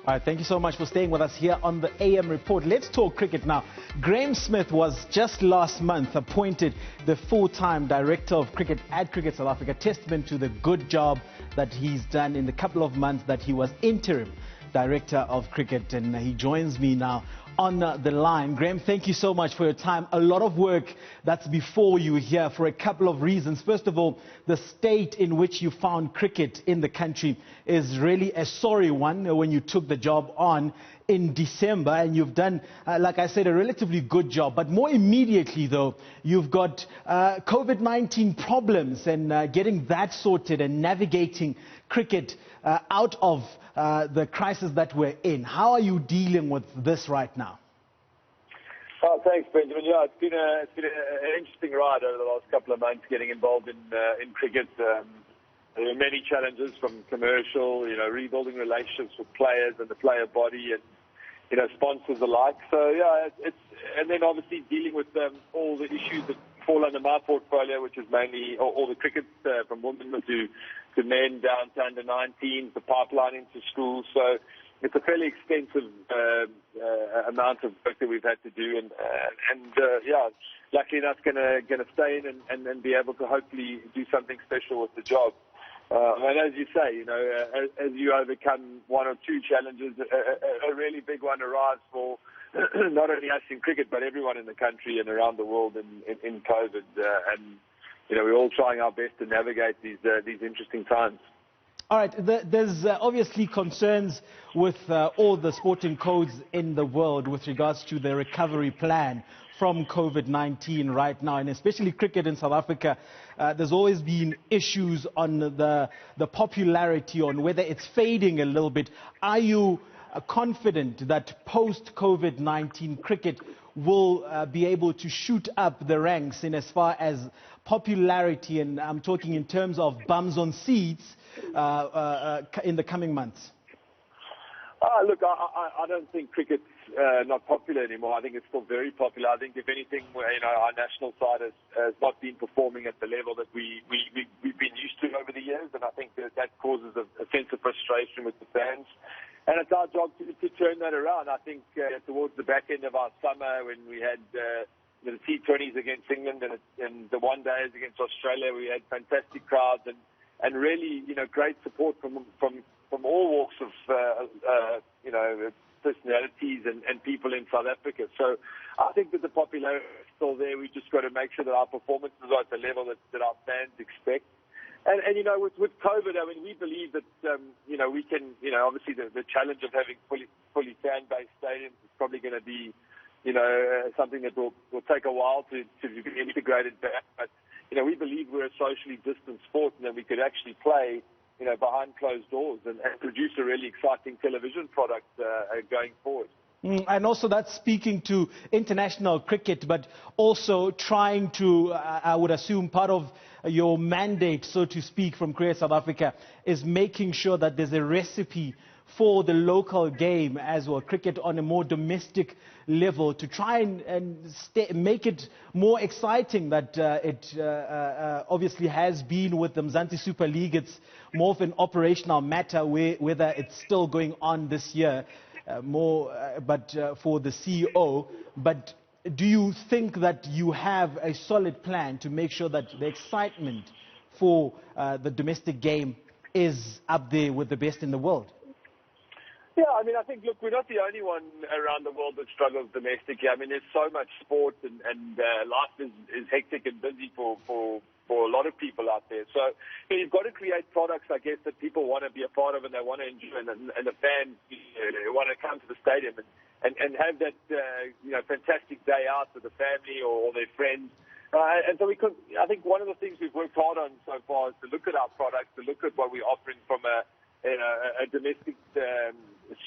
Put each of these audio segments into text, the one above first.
All right, thank you so much for staying with us here on the AM Report. Let's talk cricket now. Graeme Smith was just last month appointed the full-time director of cricket at Cricket South Africa, testament to the good job that he's done in the couple of months that he was interim director of cricket. And he joins me now on the line. Graeme, thank you so much for your time. A lot of work that's before you here for a couple of reasons. First of all, the state in which you found cricket in the country is really a sorry one when you took the job on in December, and you've done, like I said, a relatively good job. But more immediately, though, you've got COVID-19 problems and getting that sorted and navigating cricket out of the crisis that we're in. How are you dealing with this right now? Oh, thanks, Benjamin. Yeah, it's been an interesting ride over the last couple of months getting involved in cricket. There are many challenges, from commercial, rebuilding relationships with players and the player body, and sponsors alike. So yeah, and then obviously dealing with all the issues that fall under my portfolio, which is mainly all the cricket from women to men down to under 19s, the pipeline into schools. So it's a fairly extensive amount of work that we've had to do, and yeah, luckily enough, going to stay in and be able to hopefully do something special with the job. And as you say, as you overcome one or two challenges, a really big one arrives for not only us in cricket, but everyone in the country and around the world in COVID. And we're all trying our best to navigate these interesting times. All right, there's obviously concerns with all the sporting codes in the world with regards to the recovery plan from COVID-19 right now, and especially cricket in South Africa. There's always been issues on the popularity, on whether it's fading a little bit. Are you confident that post-COVID-19 cricket will be able to shoot up the ranks in as far as popularity, and I'm talking in terms of bums on seats, in the coming months? Look, I don't think cricket's not popular anymore. I think it's still very popular. I think, if anything, our national side has not been performing at the level that we've been used to over the years, and I think that causes a sense of frustration with the fans. And it's our job to turn that around. I think towards the back end of our summer, when we had the T20s against England and the one days against Australia, we had fantastic crowds and really, great support from all walks of, personalities and people in South Africa. So I think that the popularity is still there. We've just got to make sure that our performances are at the level that our fans expect. And with COVID, I mean, we believe that, we can, obviously the challenge of having fully fan-based stadiums is probably going to be, something that will take a while to be integrated back. But, we believe we're a socially distant sport, and that we could actually play, behind closed doors and produce a really exciting television product going forward. And also that's speaking to international cricket, but also trying to, I would assume, part of your mandate, so to speak, from Cricket South Africa is making sure that there's a recipe for the local game as well, cricket on a more domestic level, to try and make it more exciting that it obviously has been with the Mzansi Super League. It's more of an operational matter whether it's still going on this year, but for the CEO. But do you think that you have a solid plan to make sure that the excitement for the domestic game is up there with the best in the world? Yeah, I mean, I think, look, we're not the only one around the world that struggles domestically. I mean, there's so much sport and life is hectic and busy for a lot of people out there. So you've got to create products, I guess, that people want to be a part of and they want to enjoy, and the fans want to come to the stadium and have that fantastic day out with the family or their friends. And so I think one of the things we've worked hard on so far is to look at our products, to look at what we're offering from a domestic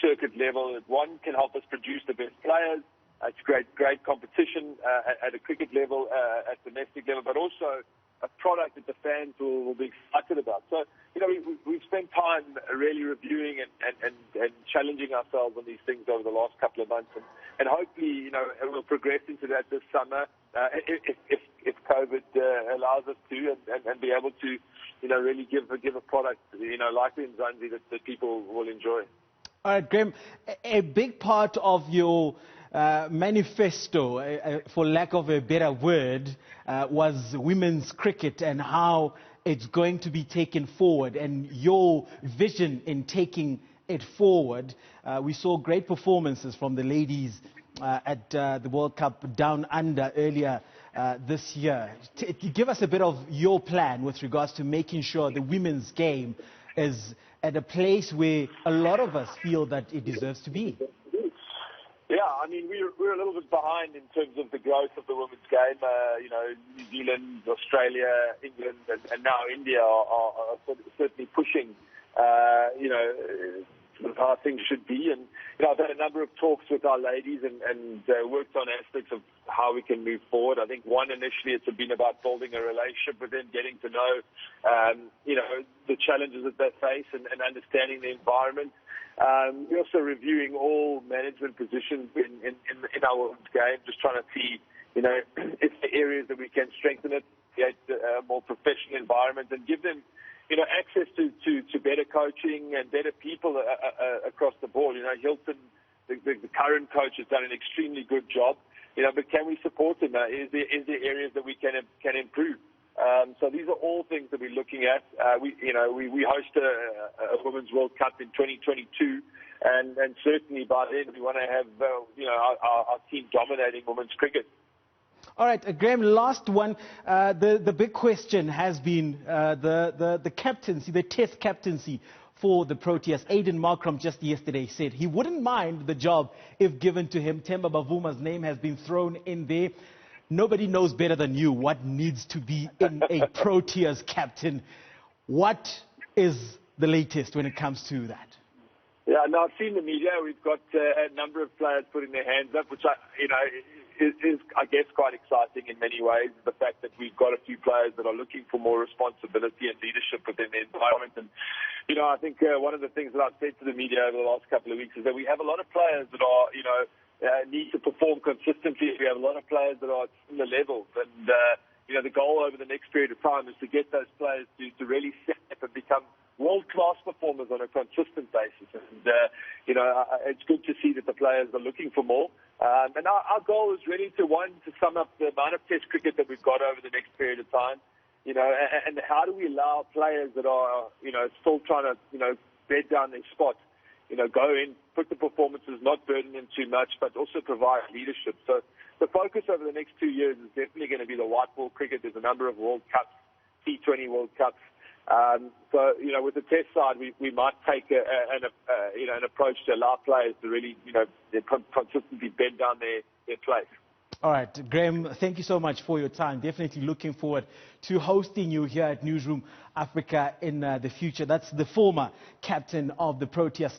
circuit level. One can help us produce the best players. It's great competition at a cricket level, at domestic level, but also a product that the fans will be excited about. So, we've spent time really reviewing and challenging ourselves on these things over the last couple of months, and hopefully, we'll progress into that this summer if COVID allows us to, and be able to, really give a product, like the Mzansi that people will enjoy. All right, Graeme, a big part of your manifesto, for lack of a better word, was women's cricket and how it's going to be taken forward and your vision in taking it forward. We saw great performances from the ladies at the World Cup Down Under earlier this year. Give us a bit of your plan with regards to making sure the women's game is at a place where a lot of us feel that it deserves to be. Yeah, I mean, we're a little bit behind in terms of the growth of the women's game. New Zealand, Australia, England, and now India are certainly pushing, how things should be. And, I've had a number of talks with our ladies and worked on aspects of how we can move forward. I think one, initially, it's been about building a relationship with them, getting to know, the challenges that they face and understanding the environment. We're also reviewing all management positions in our women's game, just trying to see, if the areas that we can strengthen it, create a more professional environment and give them, access to better coaching and better people across the board. Hilton, the current coach, has done an extremely good job, but can we support him? Is there areas that we can improve? So these are all things that we're looking at. We host a Women's World Cup in 2022, and certainly by then we want to have our team dominating women's cricket. All right, Graeme, last one. The big question has been the captaincy, the Test captaincy for the Proteas. Aiden Markram just yesterday said he wouldn't mind the job if given to him. Themba Bavuma's name has been thrown in there. Nobody knows better than you what needs to be in a Proteas captain. What is the latest when it comes to that? Yeah, no, I've seen the media. We've got a number of players putting their hands up, which is I guess, quite exciting in many ways. The fact that we've got a few players that are looking for more responsibility and leadership within the environment. And, I think one of the things that I've said to the media over the last couple of weeks is that we have a lot of players that are, need to perform consistently. We have a lot of players that are at similar levels. And, the goal over the next period of time is to get those players to really step up and become world-class performers on a consistent basis. And, it's good to see that the players are looking for more. And our goal is really to sum up the amount of Test cricket that we've got over the next period of time, and how do we allow players that are, still trying to, bed down their spot, go in, put the performances, not burden them too much, but also provide leadership. So the focus over the next 2 years is definitely going to be the white ball cricket. There's a number of World Cups, T20 World Cups. So, with the Test side, we might take an approach to allow players to really, consistently bend down their place. All right, Graeme, thank you so much for your time. Definitely looking forward to hosting you here at Newzroom Afrika in the future. That's the former captain of the Proteas.